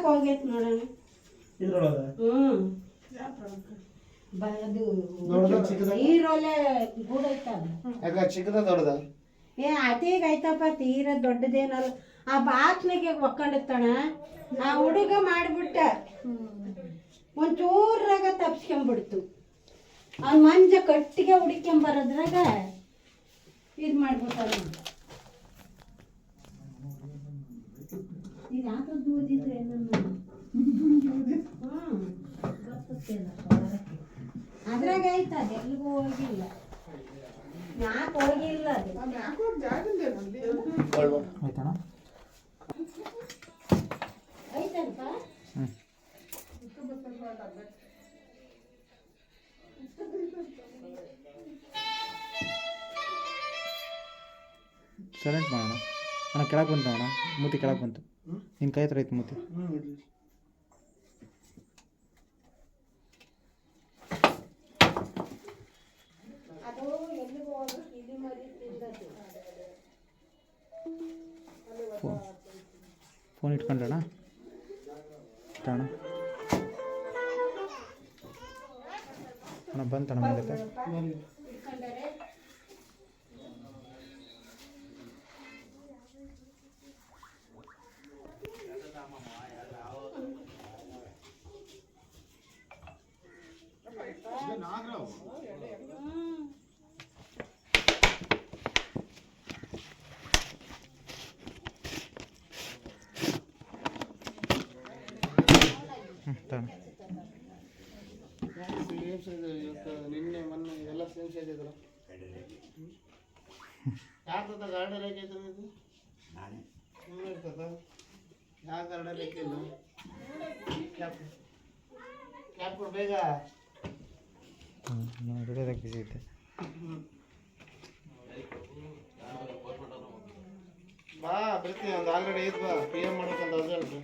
ಹೋಗೈತೆ ನೋಡೋಣ. ಇದ್ರೊಳಗ ಅದು ನೀರೊಲೆ ಗೂಡೈತದ. ಯಾಕ ಚಿಕ್ಕದ ದೊಡ್ಡದ? ಅತೀಗ ಐತಪ್ಪ, ತೀರ ದೊಡ್ಡದೇನಲ್ಲ. ಆ ಬಾಕ್ಲಿಗೆ ಒಕ್ಕೊಂಡಿರ್ತಾನ. ಆ ಹುಡುಗ ಮಾಡಿಬಿಟ್ಟ ಒಂಚೂರಾಗ ತಪ್ಸ್ಕೊಂಬಿಡ್ತು. ಅವ್ನ ಮಂಜ ಕಟ್ಟಿಗೆ ಹುಡುಕೊಂಬರೋದ್ರಾಗ ಇದು ಮಾಡ್ಬಿಟ್ಟಾರ. ಇದು ಹಾಕದ್ದು ಓದಿದ್ರೆ ಅದ್ರಾಗ ಐತ, ಅದು ಎಲ್ಲಿಗೂ ಹೋಗಿಲ್ಲ. ಯಾಕೆ ಹೋಗಿಲ್ಲ ಅದು ಐತಲ್ಪ. ಸೈಲೆಂಟ್ ಮಾಡೋಣ ಅಣ್ಣ. ಕೆಳಗೆ ಬಂತು ಅಣ್ಣ, ಮೂತಿ ಕೆಳಗೆ ಬಂತು. ನಿನ್ನ ಕೈ ಹತ್ರ ಐತೆ ಮೂತಿ. ಫೋನ್ ಇಟ್ಕೊಂಡಣ್ಣ ಅಣ್ಣ. ಅಣ್ಣ ಬಂತಣ್ಣ ಮುಂದಕ್ಕೆ. ನಿನ್ನೆ ಮೊನ್ನೆ ಎಲ್ಲ ಸೇಮ್ ಸೈಜ್ ಇದ್ರು. ಯಾರ್ದ ಗಾರ್ಡನ್ ಹಾಕೈತೆ ಇದು? ಸುಮ್ಮನೆ ಇರ್ತದ. ಯಾವ ಗಾರ್ಡನ್ ಹಾಕಿಲ್ಲ? ಕ್ಯಾಪ್ ಕೊಡು ಬೇಗ. ಹಿಡಿಯೋದಕ್ಕೆ ಬಿಸಿ ಐತೆ. ಬಾ ಬರ್ತೀನಿ, ಒಂದು ಆಲ್ರೆಡಿ ಐತ್. ಬಾ PM ಮಾಡ್ಬೇಕಂತ ಅರ್ಜೆಂಟ್.